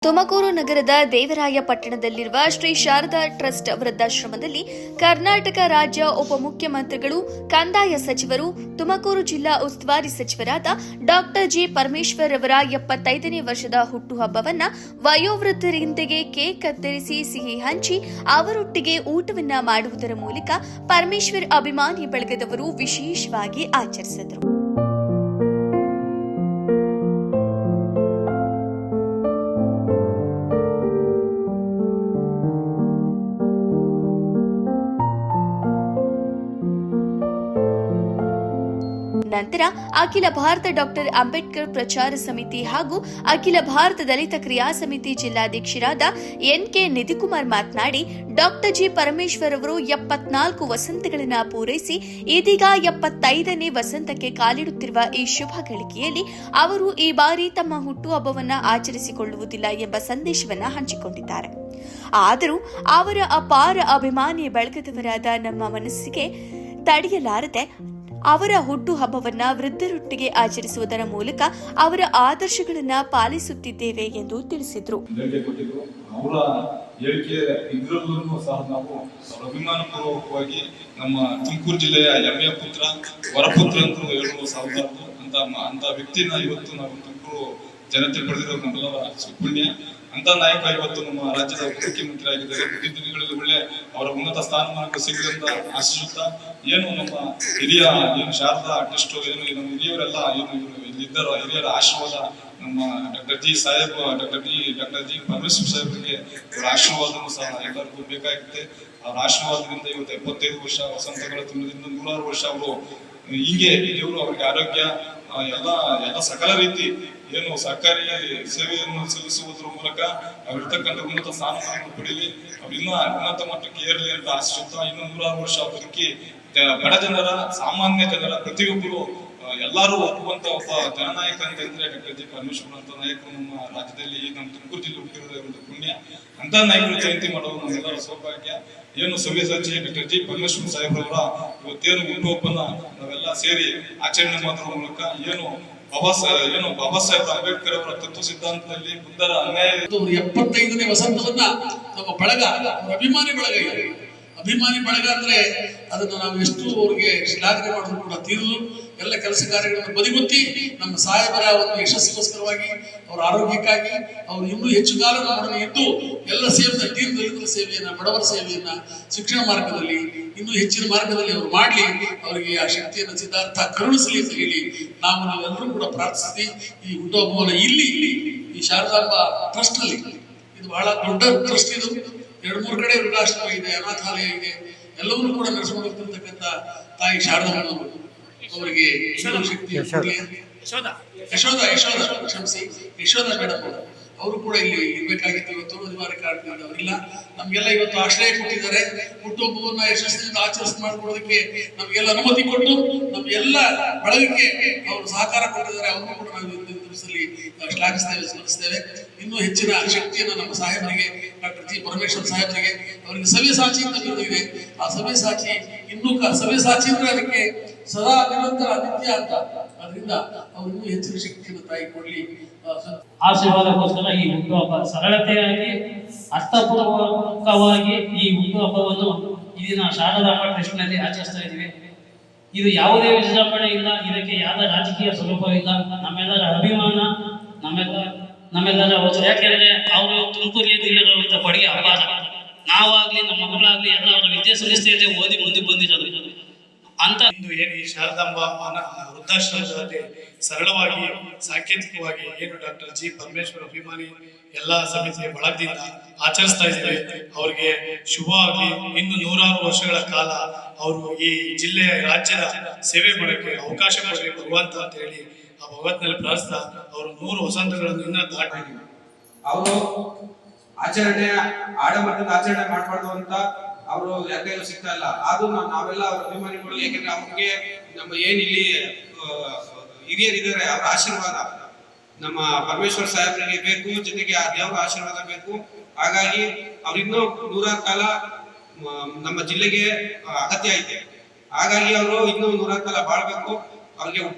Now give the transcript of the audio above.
ತುಮಕೂರು ನಗರದ ದೇವರಾಯ ಪಟ್ಟಣದಲ್ಲಿರುವ ಶ್ರೀ ಶಾರದಾ ಟ್ರಸ್ಟ್ ವೃದ್ಧಾಶ್ರಮದಲ್ಲಿ ಕರ್ನಾಟಕ ರಾಜ್ಯ ಉಪಮುಖ್ಯಮಂತ್ರಿಗಳು, ಕಂದಾಯ ಸಚಿವರು, ತುಮಕೂರು ಜಿಲ್ಲಾ ಉಸ್ತುವಾರಿ ಸಚಿವರಾದ ಡಾ ಜಿ ಪರಮೇಶ್ವರ್ ಅವರ 75ನೇ ವರ್ಷದ ಹುಟ್ಟುಹಬ್ಬವನ್ನು ವಯೋವೃದ್ಧರಿಂದೆಗೆ ಕೇಕ್ ಕತ್ತರಿಸಿ ಸಿಹಿ ಹಂಚಿ ಅವರೊಟ್ಟಿಗೆ ಊಟವನ್ನ ಮಾಡುವುದರ ಮೂಲಕ ಪರಮೇಶ್ವರ್ ಅಭಿಮಾನಿ ಬಳಗದವರು ವಿಶೇಷವಾಗಿ ಆಚರಿಸಿದರು. ನಂತರ ಅಖಿಲ ಭಾರತ ಡಾಕ್ಟರ್ ಅಂಬೇಡ್ಕರ್ ಪ್ರಚಾರ ಸಮಿತಿ ಹಾಗೂ ಅಖಿಲ ಭಾರತ ದಲಿತ ಕ್ರಿಯಾ ಸಮಿತಿ ಜಿಲ್ಲಾಧ್ಯಕ್ಷರಾದ ಎನ್ಕೆ ನಿಧಿಕುಮಾರ್ ಮಾತನಾಡಿ, ಡಾಕ್ಟರ್ ಜಿ ಪರಮೇಶ್ವರ್ ಅವರು 74 ವಸಂತಗಳನ್ನು ಪೂರೈಸಿ ಇದೀಗ 75ನೇ ವಸಂತಕ್ಕೆ ಕಾಲಿಡುತ್ತಿರುವ ಈ ಶುಭ ಗಳಿಗೆಯಲ್ಲಿ ಅವರು ಈ ಬಾರಿ ತಮ್ಮ ಹುಟ್ಟುಹಬ್ಬವನ್ನು ಆಚರಿಸಿಕೊಳ್ಳುವುದಿಲ್ಲ ಎಂಬ ಸಂದೇಶವನ್ನು ಹಂಚಿಕೊಂಡಿದ್ದಾರೆ. ಆದರೂ ಅವರ ಅಪಾರ ಅಭಿಮಾನಿ ಬಳಗದವರಾದ ನಮ್ಮ ಮನಸ್ಸಿಗೆ ತಡೆಯಲಾರದೆ ಅವರ ಹುಟ್ಟುಹಬ್ಬವನ್ನು ವೃದ್ಧರೊಟ್ಟಿಗೆ ಆಚರಿಸುವುದರ ಮೂಲಕ ಅವರ ಆದರ್ಶಗಳನ್ನು ಪಾಲಿಸುತ್ತಿದ್ದೇವೆ ಎಂದು ತಿಳಿಸಿದರು. ಅವರ ಹೇಳಿಕೆ ಇದರಲ್ಲೂ ಸಹ ನಾವು ಅಭಿಮಾನಪೂರ್ವಕವಾಗಿ ನಮ್ಮ ತುಮಕೂರು ಜಿಲ್ಲೆಯ ಹೆಮ್ಮೆಯ ಪುತ್ರ, ವರಪುತ್ರ ಅಂತ ಹೇಳುವ ಸಾಧ್ಯ ಅಂತ ವ್ಯಕ್ತಿನ ಇವತ್ತು ನಾವು ತುಮಕೂರು ಜನತೆ ಪಡೆದಿರೋ ನಮ್ಮೆಲ್ಲರ ಸುಪುಣ್ಯ. ಅಂತ ನಾಯಕ ಇವತ್ತು ನಮ್ಮ ರಾಜ್ಯದ ಮುಖ್ಯಮಂತ್ರಿ ಆಗಿದ್ದಾರೆ. ಮುಂದಿನ ದಿನಗಳಲ್ಲಿ ಒಳ್ಳೆ ಅವರ ಉನ್ನತ ಸ್ಥಾನಮಾನಕ್ಕೆ ಸಿಗಲಿಂದ ಆಶಿಸುತ್ತಾ ಏನು ನಮ್ಮ ಹಿರಿಯ ಏನು ಶಾರದಾ ಟ್ರಸ್ಟ್ ಏನು ನಮ್ಮ ಹಿರಿಯವರೆಲ್ಲ ಏನು ಇಲ್ಲಿದ್ದರೋ ಹಿರಿಯರ ಆಶೀರ್ವಾದ ನಮ್ಮ ಡಾಕ್ಟರ್ ಜಿ ಪರಮೇಶ್ವರ್ ಸಾಹೇಬರಿಗೆ ಅವರ ಆಶೀರ್ವಾದನೂ ಸಹ ಎಲ್ಲರಿಗೂ ಬೇಕಾಗುತ್ತೆ. ಅವರ ಆಶೀರ್ವಾದದಿಂದ ಇವತ್ತು 75 ವರ್ಷ ವಸಂತಗಳ ತುಂಬಿದಿಂದ 100 ವರ್ಷ ಅವರು ಹೀಗೆ ದೇವರು ಅವರಿಗೆ ಆರೋಗ್ಯ ಎಲ್ಲ ಸಕಲ ರೀತಿ ಏನು ಸರ್ಕಾರಿ ಸೇವೆಯನ್ನು ಸಲ್ಲಿಸುವುದರ ಮೂಲಕ ಅವರಿರ್ತಕ್ಕಂಥ ಉನ್ನತ ಸ್ಥಾನಮಾನವನ್ನು ಪಡೆಯಲಿ, ಅವ್ರು ಇನ್ನೂ ಉನ್ನತ ಮಟ್ಟಕ್ಕೆ ಏರಲಿ ಅಂತ ಆಶಿಸುತ್ತಾ ಇನ್ನೂ 100 ವರ್ಷ ಬದುಕಿ ಬಡ ಜನರ, ಸಾಮಾನ್ಯ ಜನರ ಪ್ರತಿಯೊಬ್ಬರು ಎಲ್ಲರೂ ಒಪ್ಪುವಂತ ಒಬ್ಬ ಜನನಾಯಕ ಅಂತಂದ್ರೆ ಡಾಕ್ಟರ್ ಜಿ ಪರಮೇಶ್ವರ್ ಅಂತ ನಾಯಕರು ನಮ್ಮ ರಾಜ್ಯದಲ್ಲಿ ನಮ್ಮ ತುಮಕೂರು ಜಿಲ್ಲೆ ಹುಟ್ಟಿರೋದೇ ಒಂದು ಪುಣ್ಯ. ಅಂತ ನಾಯಕರು ಜಯಂತಿ ಮಾಡೋದು ನಮ್ಮೆಲ್ಲರ ಸೌಭಾಗ್ಯ. ಏನು ಸವ್ಯಸಾಚಿ ಡಾಕ್ಟರ್ ಜಿ ಪರಮೇಶ್ವರ್ ಸಾಹೇಬ್ರವರ ಇವತ್ತೇನು ಹುಟ್ಟುಹಬ್ಬನ ನಾವೆಲ್ಲ ಸೇರಿ ಆಚರಣೆ ಮಾಡುವ ಮೂಲಕ ಏನು ಬಾಬಾ ಸಾಹೇಬ್ ಅಂಬೇಡ್ಕರ್ ಅವರ ತತ್ವ ಸಿದ್ಧಾಂತದಲ್ಲಿ ಬುದ್ಧರ ಅನ್ಯಾಯ 75ನೇ ವಸಂತವನ್ನ ನಮ್ಮ ಬಳಗ ಅಭಿಮಾನಿ ಬಳಗ ಇದೆ. ಅಭಿಮಾನಿ ಬಳಗ ಅಂದ್ರೆ ಅದನ್ನು ನಾವು ಎಷ್ಟು ಅವ್ರಿಗೆ ಶ್ಲಾಘನೆ ಮಾಡೋದು ಕೂಡ ತೀರಲು ಎಲ್ಲ ಕೆಲಸ ಕಾರ್ಯಗಳನ್ನು ಬದಿಗೊತ್ತಿ ನಮ್ಮ ಸಾಹೇಬರ ಒಂದು ಯಶಸ್ಸಿಗೋಸ್ಕರವಾಗಿ ಅವರ ಆರೋಗ್ಯಕ್ಕಾಗಿ ಅವರು ಇನ್ನೂ ಹೆಚ್ಚು ಕಾಲ ನಮ್ಮನ್ನು ಇದ್ದು ಎಲ್ಲ ಸೇವೆಯ ದಲಿತರ ಸೇವೆಯನ್ನ, ಬಡವರ ಸೇವೆಯನ್ನ, ಶಿಕ್ಷಣ ಮಾರ್ಗದಲ್ಲಿ ಇನ್ನೂ ಹೆಚ್ಚಿನ ಮಾರ್ಗದಲ್ಲಿ ಅವರು ಮಾಡಲಿ, ಅವರಿಗೆ ಆ ಶಕ್ತಿಯನ್ನು ಸಿದ್ಧಾರ್ಥ ಕರುಣಿಸಲಿ ಅಂತ ಹೇಳಿ ನಾವೆಲ್ಲರೂ ಕೂಡ ಪ್ರಾರ್ಥಿಸ್ತೀವಿ. ಈ ಹುಟ್ಟುಹಬ್ಬವನ್ನು ಇಲ್ಲಿ ಈ ಶಾರದಾಂಬ ಟ್ರಸ್ಟ್ ಅಲ್ಲಿ, ಇದು ಬಹಳ ದೊಡ್ಡ ಟ್ರಸ್ಟ್, ಇದು 2-3 ಕಡೆ ವೃದ್ಧಾಶ್ರಮ ಇದೆ, ಅನಾಥಾಲಯ ಇದೆ, ಎಲ್ಲವನ್ನೂ ಕೂಡ ನಡೆಸ್ಕೊಂಡು ಹೋಗ್ತಿರ್ತಕ್ಕಂಥ ತಾಯಿ ಶಾರದಮ್ಮನವರು ಅವರಿಗೆ ಶಕ್ತಿ ಯಶೋಧ ಮೇಡಮ್ ಅವರು ಕೂಡ ಇಲ್ಲಿ ಇರ್ಬೇಕಾಗಿತ್ತು. ಇವತ್ತು ಅನಿವಾರ್ಯ ಕಾರಣದಿಂದ ಅವರಿಲ್ಲ. ನಮ್ಗೆಲ್ಲ ಇವತ್ತು ಆಶ್ರಯ ಕೊಟ್ಟಿದ್ದಾರೆ. ಹುಟ್ಟುಹಬ್ಬವನ್ನ ಯಶಸ್ಸಿನಿಂದ ಮಾಡಿಕೊಡೋದಕ್ಕೆ ನಮ್ಗೆಲ್ಲ ಅನುಮತಿ ಕೊಟ್ಟು ನಮ್ಮ ಎಲ್ಲ ಬಳಗಕ್ಕೆ ಅವರು ಸಹಕಾರ ಕೊಟ್ಟಿದ್ದಾರೆ. ಅವರು ಕೂಡ ನಾವು ದಿವಸದಲ್ಲಿ ಶ್ಲಾಘಿಸ್ತೇವೆ, ಸ್ಮರಿಸ್ತೇವೆ. ಇನ್ನೂ ಹೆಚ್ಚಿನ ಶಕ್ತಿಯನ್ನು ನಮ್ಮ ಸಾಹೇಬರಿಗೆ, ಡಾಕ್ಟರ್ ಜಿ ಪರಮೇಶ್ವರ್ ಸಾಹೇಬರಿಗೆ, ಅವರಿಗೆ ಸವ್ಯಸಾಚಿ ಅಂತ ಇದೆ. ಆ ಸವ್ಯಸಾಚಿ ಇನ್ನೂ ಸವ್ಯಸಾಚಿ ಅಂದ್ರೆ ಅದಕ್ಕೆ ಸದಾ ನಿರಂತರ ನಿತ್ಯ ಅಂತ. ಅದರಿಂದ ಅವರು ಇನ್ನೂ ಹೆಚ್ಚಿನ ಶಕ್ತಿಯನ್ನು ತಾಯಿ ಕೊಡ್ಲಿ. ಆಶೀರ್ವಾದಕ್ಕೋಸ್ಕರ ಈ ಹುಟ್ಟುಹಬ್ಬ ಸರಳತೆಯಾಗಿ ಅರ್ಥಪೂರ್ವಕವಾಗಿ ಈ ಹುಟ್ಟುಹಬ್ಬವನ್ನು ಈ ದಿನ ಶಾರದಾಂಬ ಟ್ರಸ್ಟ್ ನಲ್ಲಿ ಆಚರಿಸ್ತಾ ಇದ್ದೀವಿ. ಇದು ಯಾವುದೇ ವಿಜೃಂಭಣೆ ಇಲ್ಲ, ಇದಕ್ಕೆ ಯಾವುದೇ ರಾಜಕೀಯ ಸ್ವರೂಪ ಇಲ್ಲ. ನಮ್ಮೆಲ್ಲರ ಅಭಿಮಾನ, ನಮ್ಮೆಲ್ಲರ ಯಾಕೆಂದ್ರೆ ಅವರು ತುಮಕೂರಿನಲ್ಲಿರುವಂತ ಕೊಡುಗೆ ಅಪಾರ. ನಾವಾಗ್ಲಿ, ನಮ್ಮ ಮಕ್ಕಳಾಗ್ಲಿ ಎಲ್ಲ ಅವರ ವಿದ್ಯಾಸಂಸ್ಥೆಯಲ್ಲಿ ಓದಿ ಮುಂದೆ ಬಂದಿರೋದು ಅಂತ. ಇಂದು ಏನು ಈ ಶಾರದಾಂಬ ವೃದ್ಧಾಶ್ರಮದಲ್ಲಿ ಸರಳವಾಗಿ, ಸಾಂಕೇತಿಕವಾಗಿ ಏನು ಡಾಕ್ಟರ್ ಜಿ ಪರಮೇಶ್ವರ್ ಅಭಿಮಾನಿ ಎಲ್ಲಾ ಸಮಿತಿಯ ಬಳಗದಿಂದ ಆಚರಿಸ್ತಾ ಇದ್ದೇವೆ. ಅವರಿಗೆ ಶುಭ ಆಗಲಿ. ಇನ್ನು 100 ವರ್ಷಗಳ ಕಾಲ ಅವರು ಈ ಜಿಲ್ಲೆಯ, ರಾಜ್ಯದ ಸೇವೆ ಮಾಡೋಕ್ಕೆ ಅವಕಾಶ ಕೊಡಲಿ ಭಗವಂತ ಅಂತ ಹೇಳಿ ಆ ಭಗವಂತನಲ್ಲಿ ಪ್ರಾರ್ಥಿಸ್ತಾ ಅವರು 100 ವಸಂತಗಳನ್ನು ಇನ್ನ ದಾಟಿ ಅವರು ಆಡಂಬರದಿಂದ ಆಚರಣೆ ಮಾಡಬಾರ್ದು ಅಂತ ಅವರು ಯಾಕಂದ್ರೆ ಸಿಗ್ತಾ ಇಲ್ಲ. ಆದ್ರೂ ನಾವೆಲ್ಲ ಅವ್ರ ಅಭಿಮಾನಿಗಳು, ಯಾಕಂದ್ರೆ ಅವ್ರಿಗೆ ನಮ್ಮ ಏನಿಲ್ಲಿ ಹಿರಿಯರಿದ್ದಾರೆ ಅವರ ಆಶೀರ್ವಾದ ನಮ್ಮ ಪರಮೇಶ್ವರ್ ಸಾಹೇಬರಿಗೆ ಬೇಕು, ಜೊತೆಗೆ ಆ ದೇವರ ಆಶೀರ್ವಾದ ಬೇಕು. ಹಾಗಾಗಿ ಅವ್ರಿನ್ನೂ 100 ಕಾಲ ನಮ್ಮ ಜಿಲ್ಲೆಗೆ ಅಗತ್ಯ ಐತೆ. ಹಾಗಾಗಿ ಅವರು ಇನ್ನೂ 100 ಕಾಲ ಬಾಳ್ಬೇಕು. ಅವ್ರಿಗೆ